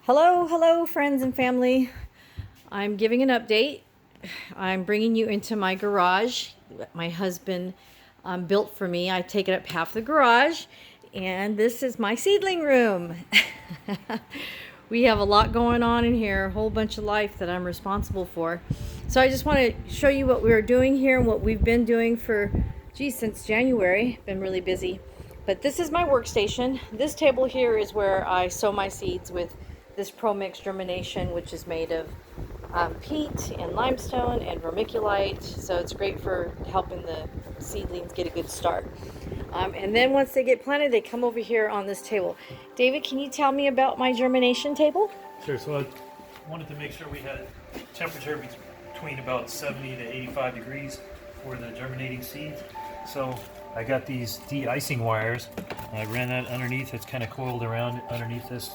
Hello, friends and family. I'm giving an update. I'm bringing you into my garage. My husband built for me. I take it up half the garage, and this is my seedling room. We have a lot going on in here, a whole bunch of life that I'm responsible for. So I just want to show you what we're doing here and what we've been doing for, since January. Been really busy. But this is my workstation. This table here is where I sow my seeds with this Pro Mix germination, which is made of peat and limestone and vermiculite. So it's great for helping the seedlings get a good start. And then once they get planted, they come over here on this table. David, can you tell me about my germination table? Sure. So I wanted to make sure we had temperature between about 70 to 85 degrees for the germinating seeds. So I got these de-icing wires. I ran that underneath. It's kind of coiled around underneath this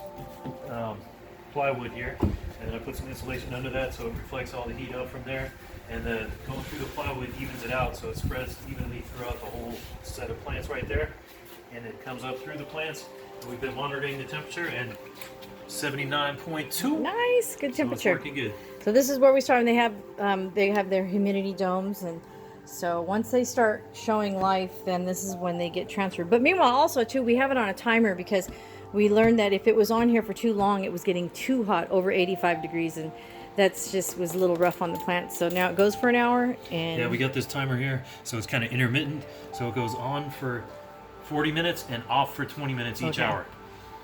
plywood here. And then I put some insulation under that so it reflects all the heat out from there. And then going through the plywood evens it out so it spreads evenly throughout the whole set of plants right there. And it comes up through the plants. And we've been monitoring the temperature and 79.2. Nice, good temperature. So it's working good. So this is where we start, and they have their humidity domes, and so once they start showing life, then this is when they get transferred. But meanwhile, also too, we have it on a timer because we learned that if it was on here for too long, it was getting too hot, over 85 degrees, and that's just was a little rough on the plant. So now it goes for an hour, and yeah, we got this timer here, so it's kind of intermittent. So it goes on for 40 minutes and off for 20 minutes each hour.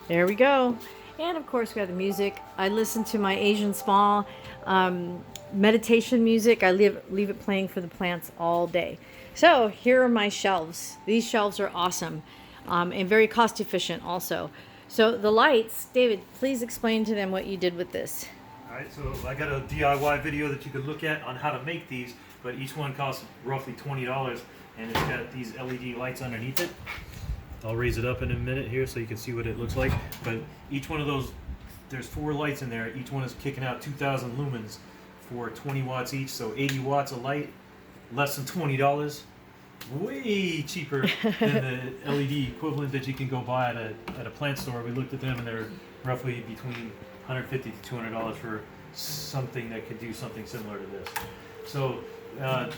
There we go. And of course we have the music. I listen to my Asian small meditation music. I leave it playing for the plants all day. So here are my shelves. These shelves are awesome and very cost efficient also. So the lights, David, please explain to them what you did with this. All right, so I got a DIY video that you could look at on how to make these, but each one costs roughly $20, and it's got these LED lights underneath it. I'll raise it up in a minute here so you can see what it looks like. But each one of those, there's 4 lights in there. Each one is kicking out 2,000 lumens for 20 watts each, so 80 watts a light, less than $20. Way cheaper than the LED equivalent that you can go buy at a plant store. We looked at them and they're roughly between $150 to $200 for something that could do something similar to this. So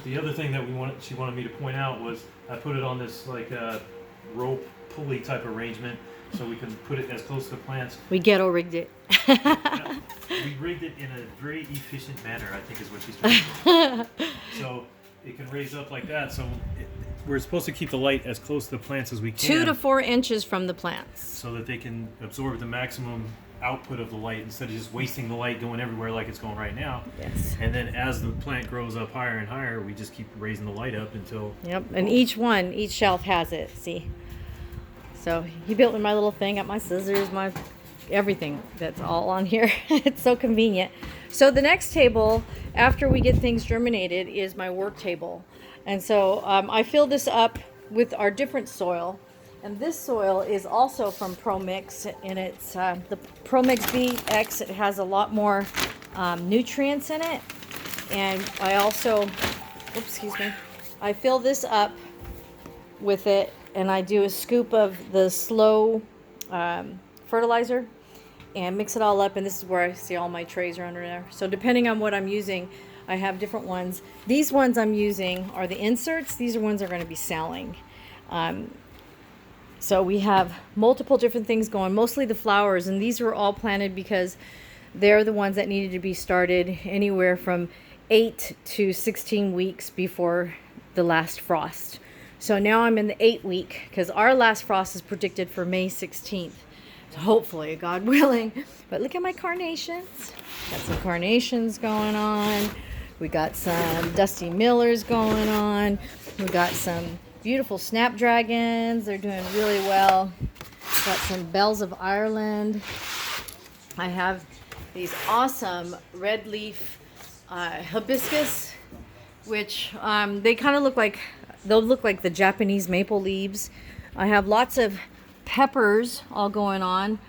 the other thing that she wanted me to point out was I put it on this like rope pulley type arrangement so we can put it as close to the plants. We ghetto rigged it. Yeah, we rigged it in a very efficient manner, I think is what she's trying to say. So it can raise up like that. So we're supposed to keep the light as close to the plants as we can. 2 to 4 inches from the plants. So that they can absorb the maximum output of the light instead of just wasting the light going everywhere like it's going right now. Yes. And then as the plant grows up higher and higher, we just keep raising the light up until... Yep, and each shelf has it, see? So he built me my little thing, got my scissors, my everything that's all on here. It's so convenient. So the next table, after we get things germinated, is my work table. And so I fill this up with our different soil. And this soil is also from Pro Mix, and it's the Pro Mix BX. It has a lot more nutrients in it. And I also, I fill this up with it, and I do a scoop of the slow fertilizer and mix it all up, and this is where I see all my trays are under there. So depending on what I'm using, I have different ones. These ones I'm using are the inserts. These are ones I'm going to be selling. So we have multiple different things going, mostly the flowers, and these were all planted because they're the ones that needed to be started anywhere from 8 to 16 weeks before the last frost. So now I'm in the 8 week because our last frost is predicted for May 16th. So hopefully, God willing. But look at my carnations. Got some carnations going on. We got some Dusty Millers going on. We got some beautiful snapdragons. They're doing really well. Got some bells of Ireland. I have these awesome red leaf hibiscus, which they kind of look like, they'll look like the Japanese maple leaves. I have lots of peppers all going on.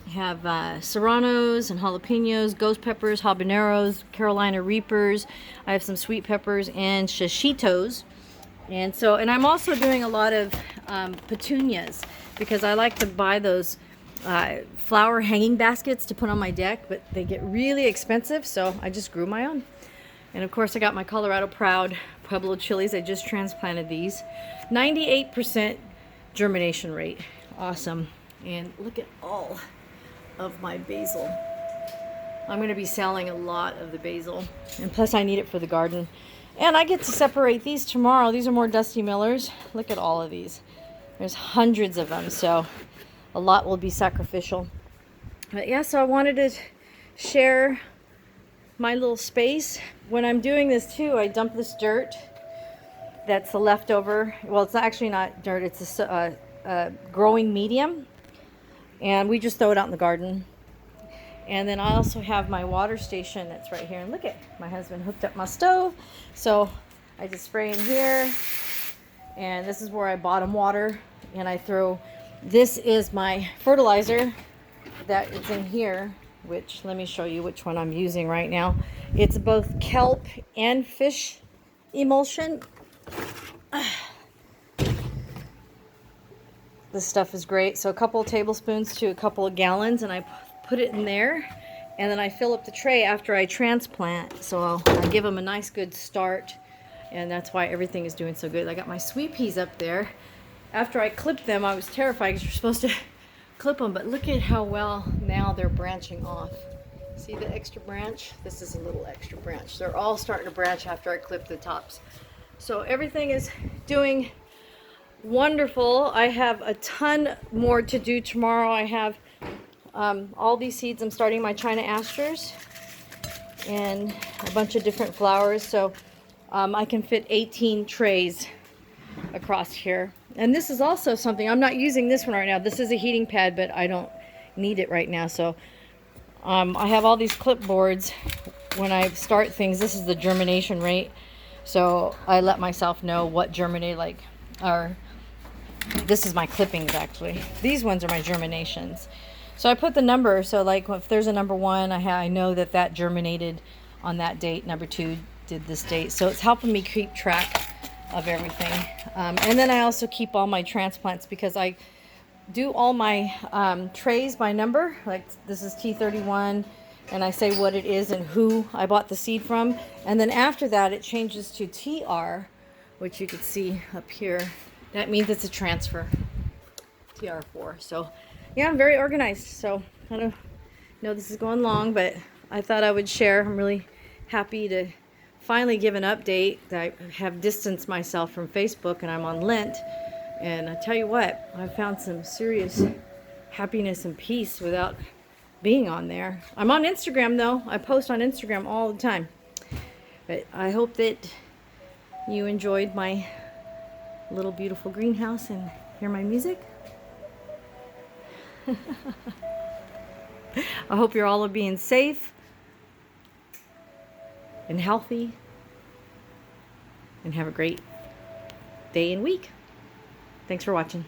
I have serranos and jalapenos, ghost peppers, habaneros, Carolina reapers. I have some sweet peppers and shishitos. And I'm also doing a lot of petunias because I like to buy those flower hanging baskets to put on my deck, but they get really expensive, so I just grew my own. And of course I got my Colorado Proud Pueblo chilies. I just transplanted these. 98% germination rate. Awesome. And look at all of my basil. I'm going to be selling a lot of the basil, and plus I need it for the garden. And I get to separate these tomorrow. These are more Dusty Millers. Look at all of these. There's hundreds of them, so a lot will be sacrificial. But yeah, so I wanted to share my little space. When I'm doing this too, I dump this dirt that's the leftover. Well, it's actually not dirt, it's a growing medium. And we just throw it out in the garden. And then I also have my water station that's right here. And look at, my husband hooked up my stove. So I just spray in here. And this is where I bottom water. And I throw, this is my fertilizer that is in here, which, let me show you which one I'm using right now. It's both kelp and fish emulsion. This stuff is great. So a couple of tablespoons to a couple of gallons, and I put it in there, and then I fill up the tray after I transplant. So I give them a nice good start, and that's why everything is doing so good. I got my sweet peas up there. After I clipped them, I was terrified because you're supposed to clip them, but look at how well now they're branching off. See the extra branch? This is a little extra branch. They're all starting to branch after I clip the tops. So everything is doing wonderful. I have a ton more to do tomorrow. I have all these seeds. I'm starting my China asters and a bunch of different flowers. So I can fit 18 trays across here. And this is also something, I'm not using this one right now. This is a heating pad, but I don't need it right now. So I have all these clipboards. When I start things, this is the germination rate. So I let myself know what germinate, like, or this is my clippings actually. These ones are my germinations. So I put the number, so like if there's a number 1, I know that that germinated on that date. Number 2 did this date. So it's helping me keep track of everything. And then I also keep all my transplants because I do all my trays by number. Like this is T31, and I say what it is and who I bought the seed from. And then after that it changes to TR, which you can see up here. That means it's a transfer. TR4. So yeah, I'm very organized. So I don't know, this is going long, but I thought I would share. I'm really happy to finally give an update. I have distanced myself from Facebook and I'm on Lent. And I tell you what, I found some serious happiness and peace without being on there. I'm on Instagram though. I post on Instagram all the time. But I hope that you enjoyed my little beautiful greenhouse and hear my music. I hope you're all being safe and healthy and have a great day and week. Thanks for watching.